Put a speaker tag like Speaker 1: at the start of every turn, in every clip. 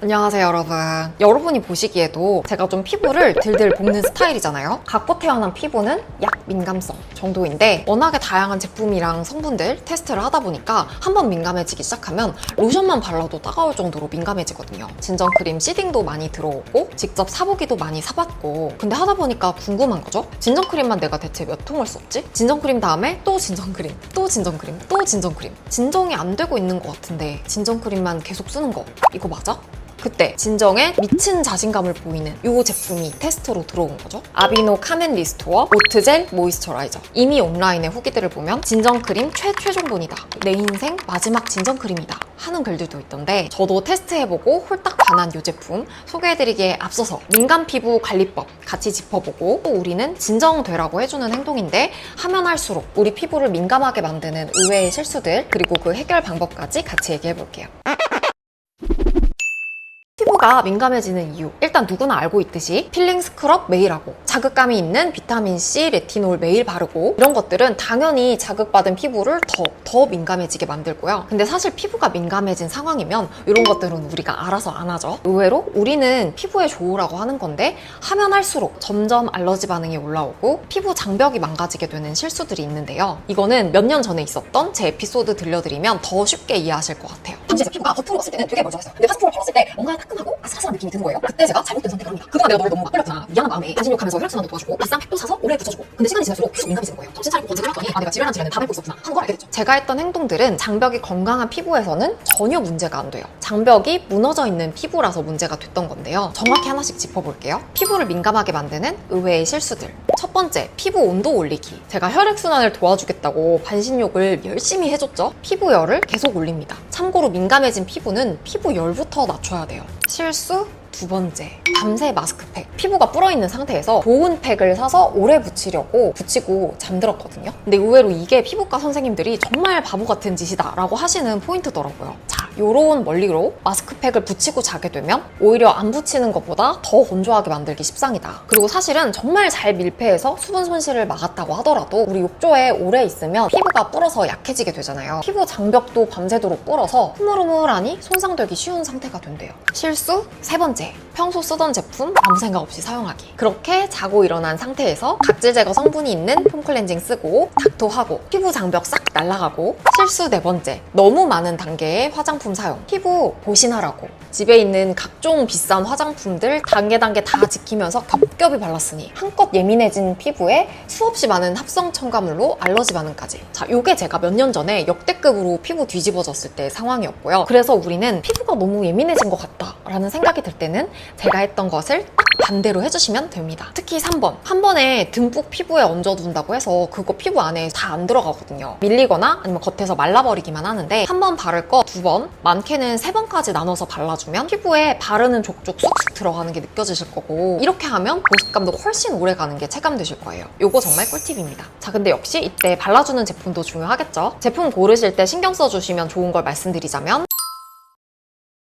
Speaker 1: 안녕하세요 여러분. 여러분이 보시기에도 제가 좀 피부를 들들 볶는 스타일이잖아요. 갖고 태어난 피부는 약 민감성 정도인데 워낙에 다양한 제품이랑 성분들 테스트를 하다 보니까 한번 민감해지기 시작하면 로션만 발라도 따가울 정도로 민감해지거든요. 진정크림 시딩도 많이 들어오고 직접 사보기도 많이 사봤고, 근데 하다 보니까 궁금한 거죠. 진정크림만 내가 대체 몇 통을 썼지? 진정크림 다음에 또 진정크림, 또 진정크림, 또 진정크림. 진정이 안 되고 있는 것 같은데 진정크림만 계속 쓰는 거 이거 맞아? 그때 진정에 미친 자신감을 보이는 이 제품이 테스트로 들어온 거죠. 아비노 카멘 리스토어 오트젤 모이스처라이저. 이미 온라인의 후기들을 보면 진정크림 최종본이다, 내 인생 마지막 진정크림이다 하는 글들도 있던데, 저도 테스트해보고 홀딱 반한 이 제품 소개해드리기에 앞서서 민감 피부 관리법 같이 짚어보고, 또 우리는 진정되라고 해주는 행동인데 하면 할수록 우리 피부를 민감하게 만드는 의외의 실수들, 그리고 그 해결 방법까지 같이 얘기해볼게요. 피부가 민감해지는 이유, 일단 누구나 알고 있듯이 필링 스크럽 매일 하고, 자극감이 있는 비타민C, 레티놀 매일 바르고, 이런 것들은 당연히 자극받은 피부를 더 민감해지게 만들고요. 근데 사실 피부가 민감해진 상황이면 이런 것들은 우리가 알아서 안 하죠. 의외로 우리는 피부에 좋으라고 하는 건데 하면 할수록 점점 알러지 반응이 올라오고 피부 장벽이 망가지게 되는 실수들이 있는데요. 이거는 몇 년 전에 있었던 제 에피소드 들려드리면 더 쉽게 이해하실 것 같아요. 당시 제 피부가 겉으로 봤을 때는 되게 멀쩡했어요. 근데 파스포를 발랐을 때 뭔가 따끔하고 아슬아슬한 느낌이 드는 거예요. 그때 제가 잘못된 선택을 합니다. 그동안 내가 너를 너무 막 끌렸구나, 미안한 마음에 반신욕하면서 혈액순환도 도와주고 비싼 팩도 사서 오래 붙여주고, 근데 시간이 지날수록 계속 민감해지는 거예요. 정신 차리고 검색을 했더니 내가 지랄한 다 밟고 있었구나 하는 걸 알게 됐죠. 제가 했던 행동들은 장벽이 건강한 피부에서는 전혀 문제가 안 돼요. 장벽이 무너져 있는 피부라서 문제가 됐던 건데요. 정확히 하나씩 짚어볼게요. 피부를 민감하게 만드는 의외의 실수들. 첫 번째, 피부 온도 올리기. 제가 혈액순환을 도와주겠다고 반신욕을 열심히 해줬죠. 피부 열을 계속 올립니다. 참고로 민감해진 피부는 피부 열부터 낮춰야 돼요. 실수 두 번째, 밤새 마스크팩. 피부가 불어있는 상태에서 보온 팩을 사서 오래 붙이고 잠들었거든요. 근데 의외로 이게 피부과 선생님들이 정말 바보 같은 짓이다 라고 하시는 포인트더라고요. 자, 요런 원리로 마스크팩을 붙이고 자게 되면 오히려 안 붙이는 것보다 더 건조하게 만들기 십상이다. 그리고 사실은 정말 잘 밀폐해서 수분 손실을 막았다고 하더라도 우리 욕조에 오래 있으면 피부가 불어서 약해지게 되잖아요. 피부 장벽도 밤새도록 불어서 흐물흐물하니 손상되기 쉬운 상태가 된대요. 실수 세 번째, 평소 쓰던 제품 아무 생각 없이 사용하기. 그렇게 자고 일어난 상태에서 각질 제거 성분이 있는 폼 클렌징 쓰고 닥터하고 피부 장벽 싹 날아가고. 실수 네 번째, 너무 많은 단계의 화장품 사용. 피부 보신하라고 집에 있는 각종 비싼 화장품들 단계 다 지키면서 겹겹이 발랐으니 한껏 예민해진 피부에 수없이 많은 합성 첨가물로 알러지 반응까지. 자, 요게 제가 몇 년 전에 역대급으로 피부 뒤집어졌을 때 상황이었고요. 그래서 우리는 피부가 너무 예민해진 것 같다 라는 생각이 들 때는 제가 했던 것을 딱 반대로 해주시면 됩니다. 특히 3번, 한 번에 듬뿍 피부에 얹어둔다고 해서 그거 피부 안에 다 안 들어가거든요. 밀리거나 아니면 겉에서 말라버리기만 하는데, 한 번 바를 거 2번, 많게는 3번까지 나눠서 발라주면 피부에 바르는 족족 쑥쑥 들어가는 게 느껴지실 거고, 이렇게 하면 보습감도 훨씬 오래 가는 게 체감되실 거예요. 요거 정말 꿀팁입니다. 자, 근데 역시 이때 발라주는 제품도 중요하겠죠. 제품 고르실 때 신경 써주시면 좋은 걸 말씀드리자면,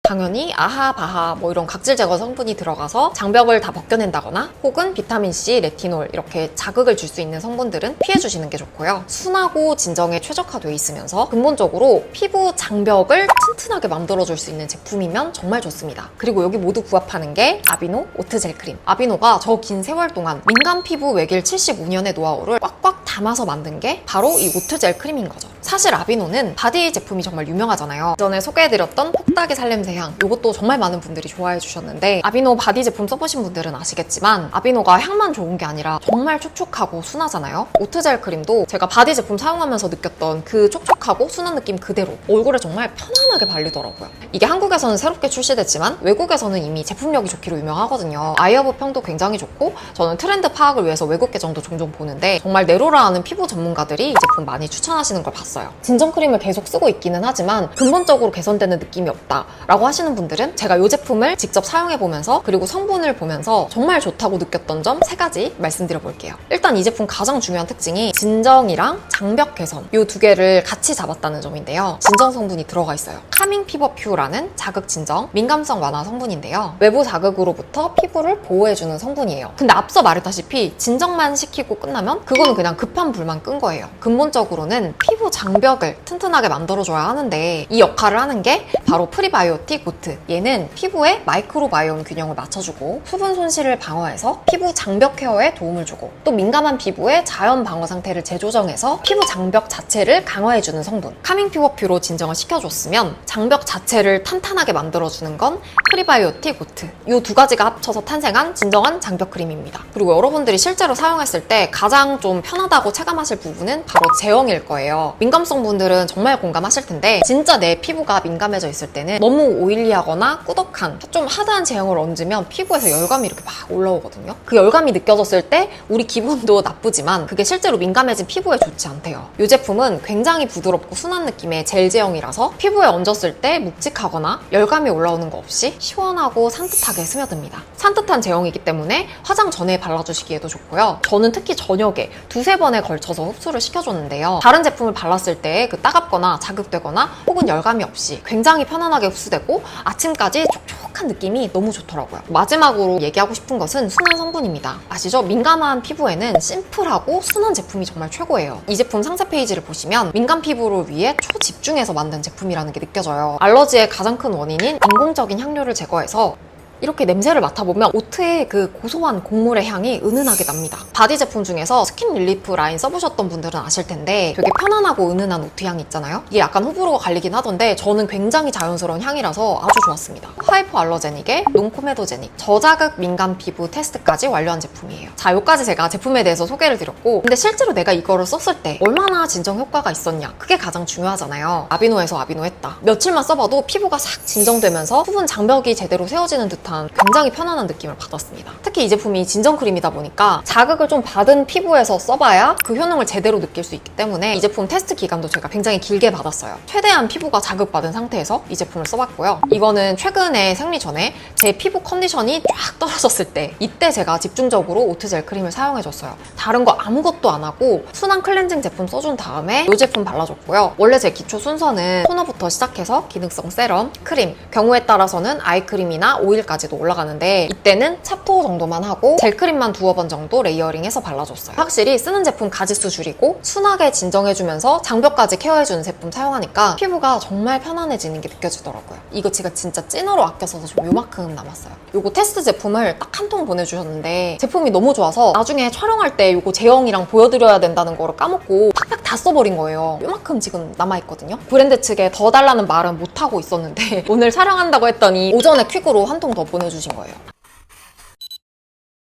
Speaker 1: 당연히 아하, 바하 뭐 이런 각질 제거 성분이 들어가서 장벽을 다 벗겨낸다거나 혹은 비타민C, 레티놀 이렇게 자극을 줄 수 있는 성분들은 피해주시는 게 좋고요. 순하고 진정에 최적화되어 있으면서 근본적으로 피부 장벽을 튼튼하게 만들어줄 수 있는 제품이면 정말 좋습니다. 그리고 여기 모두 부합하는 게 아비노 오트젤 크림. 아비노가 저 긴 세월 동안 민감 피부 외길 75년의 노하우를 꽉꽉 담아서 만든 게 바로 이 오트젤 크림인 거죠. 사실 아비노는 바디 제품이 정말 유명하잖아요. 전에 소개해드렸던 폭닥의 살냄새 향, 이것도 정말 많은 분들이 좋아해 주셨는데, 아비노 바디 제품 써보신 분들은 아시겠지만 아비노가 향만 좋은 게 아니라 정말 촉촉하고 순하잖아요. 오트젤 크림도 제가 바디 제품 사용하면서 느꼈던 그 촉촉하고 순한 느낌 그대로 얼굴에 정말 편안하게 발리더라고요. 이게 한국에서는 새롭게 출시됐지만 외국에서는 이미 제품력이 좋기로 유명하거든요. 아이어브 평도 굉장히 좋고, 저는 트렌드 파악을 위해서 외국 계정도 종종 보는데 정말 내로라 하는 피부 전문가들이 이 제품 많이 추천하시는 걸 봤어요. 진정 크림을 계속 쓰고 있기는 하지만 근본적으로 개선되는 느낌이 없다 라고 하시는 분들은 제가 이 제품을 직접 사용해보면서 그리고 성분을 보면서 정말 좋다고 느꼈던 점 3가지 말씀드려볼게요. 일단 이 제품 가장 중요한 특징이 진정이랑 장벽 개선, 이 2개를 같이 잡았다는 점인데요. 진정 성분이 들어가 있어요. 카밍 피버 퓨라는 자극 진정, 민감성 완화 성분인데요. 외부 자극으로부터 피부를 보호해주는 성분이에요. 근데 앞서 말했다시피 진정만 시키고 끝나면 그거는 그냥 급한 불만 끈 거예요. 근본적으로는 피부 장벽 장벽을 튼튼하게 만들어줘야 하는데 이 역할을 하는 게 바로 프리바이오틱 고트. 얘는 피부의 마이크로바이옴 균형을 맞춰주고 수분 손실을 방어해서 피부 장벽 케어에 도움을 주고 또 민감한 피부의 자연 방어 상태를 재조정해서 피부 장벽 자체를 강화해주는 성분 카밍 퓨어퓨로 진정을 시켜줬으면 장벽 자체를 탄탄하게 만들어주는 건 프리바이오틱 고트. 이 두 가지가 합쳐서 탄생한 진정한 장벽 크림입니다. 그리고 여러분들이 실제로 사용했을 때 가장 좀 편하다고 체감하실 부분은 바로 제형일 거예요. 민감성 분들은 정말 공감하실 텐데 진짜 내 피부가 민감해져 있을 때는 너무 오일리하거나 꾸덕한 좀 하드한 제형을 얹으면 피부에서 열감이 이렇게 막 올라오거든요. 그 열감이 느껴졌을 때 우리 기분도 나쁘지만 그게 실제로 민감해진 피부에 좋지 않대요. 이 제품은 굉장히 부드럽고 순한 느낌의 젤 제형이라서 피부에 얹었을 때 묵직하거나 열감이 올라오는 거 없이 시원하고 산뜻하게 스며듭니다. 산뜻한 제형이기 때문에 화장 전에 발라주시기에도 좋고요. 저는 특히 저녁에 두세 번에 걸쳐서 흡수를 시켜줬는데요. 다른 제품을 발랐을 때 그 따갑거나 자극되거나 혹은 열감이 없이 굉장히 편안하게 흡수되고 아침까지 촉촉한 느낌이 너무 좋더라고요. 마지막으로 얘기하고 싶은 것은 순한 성분입니다. 아시죠? 민감한 피부에는 심플하고 순한 제품이 정말 최고예요. 이 제품 상세 페이지를 보시면 민감 피부를 위해 초집중해서 만든 제품이라는 게 느껴져요. 알러지의 가장 큰 원인인 인공적인 향료를 제거해서 이렇게 냄새를 맡아보면 오트의 그 고소한 곡물의 향이 은은하게 납니다. 바디 제품 중에서 스킨 릴리프 라인 써보셨던 분들은 아실 텐데 되게 편안하고 은은한 오트 향이 있잖아요. 이게 약간 호불호가 갈리긴 하던데 저는 굉장히 자연스러운 향이라서 아주 좋았습니다. 하이퍼 알러제닉의 논코메도제닉 저자극 민감 피부 테스트까지 완료한 제품이에요. 자, 여기까지 제가 제품에 대해서 소개를 드렸고 근데 실제로 내가 이거를 썼을 때 얼마나 진정 효과가 있었냐 그게 가장 중요하잖아요. 아비노에서 아비노 했다. 며칠만 써봐도 피부가 싹 진정되면서 수분 장벽이 제대로 세워지는 듯한 굉장히 편안한 느낌을 받았습니다. 특히 이 제품이 진정 크림이다 보니까 자극을 좀 받은 피부에서 써봐야 그 효능을 제대로 느낄 수 있기 때문에 이 제품 테스트 기간도 제가 굉장히 길게 받았어요. 최대한 피부가 자극받은 상태에서 이 제품을 써봤고요. 이거는 최근에 생리 전에 제 피부 컨디션이 쫙 떨어졌을 때 이때 제가 집중적으로 오트젤 크림을 사용해줬어요. 다른 거 아무것도 안 하고 순한 클렌징 제품 써준 다음에 이 제품 발라줬고요. 원래 제 기초 순서는 토너부터 시작해서 기능성 세럼, 크림, 경우에 따라서는 아이크림이나 오일까지 도 올라가는데 이때는 찹토 정도만 하고 젤크림만 두어 번 정도 레이어링해서 발라줬어요. 확실히 쓰는 제품 가짓수 줄이고 순하게 진정해주면서 장벽까지 케어해주는 제품 사용하니까 피부가 정말 편안해지는 게 느껴지더라고요. 이거 제가 진짜 찐으로 아껴 써서 좀 요만큼 남았어요. 요거 테스트 제품을 딱 한 통 보내주셨는데 제품이 너무 좋아서 나중에 촬영할 때 요거 제형이랑 보여드려야 된다는 거를 까먹고 팍팍 다 써버린 거예요. 요만큼 지금 남아있거든요. 브랜드 측에 더 달라는 말은 못하고 있었는데 오늘 촬영한다고 했더니 오전에 퀵으로 한 통 더 보내주신 거예요.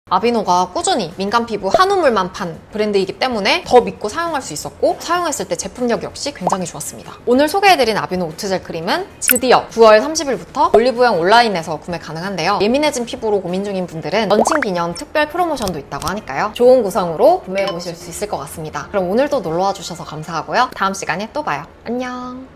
Speaker 1: 아비노가 꾸준히 민감 피부 한우물만 판 브랜드이기 때문에 더 믿고 사용할 수 있었고 사용했을 때 제품력 역시 굉장히 좋았습니다. 오늘 소개해드린 아비노 오트젤 크림은 드디어 9월 30일부터 올리브영 온라인에서 구매 가능한데요. 예민해진 피부로 고민 중인 분들은 런칭 기념 특별 프로모션도 있다고 하니까요. 좋은 구성으로 구매해보실 수 있을 것 같습니다. 그럼 오늘도 놀러와 주셔서 감사하고요. 다음 시간에 또 봐요. 안녕.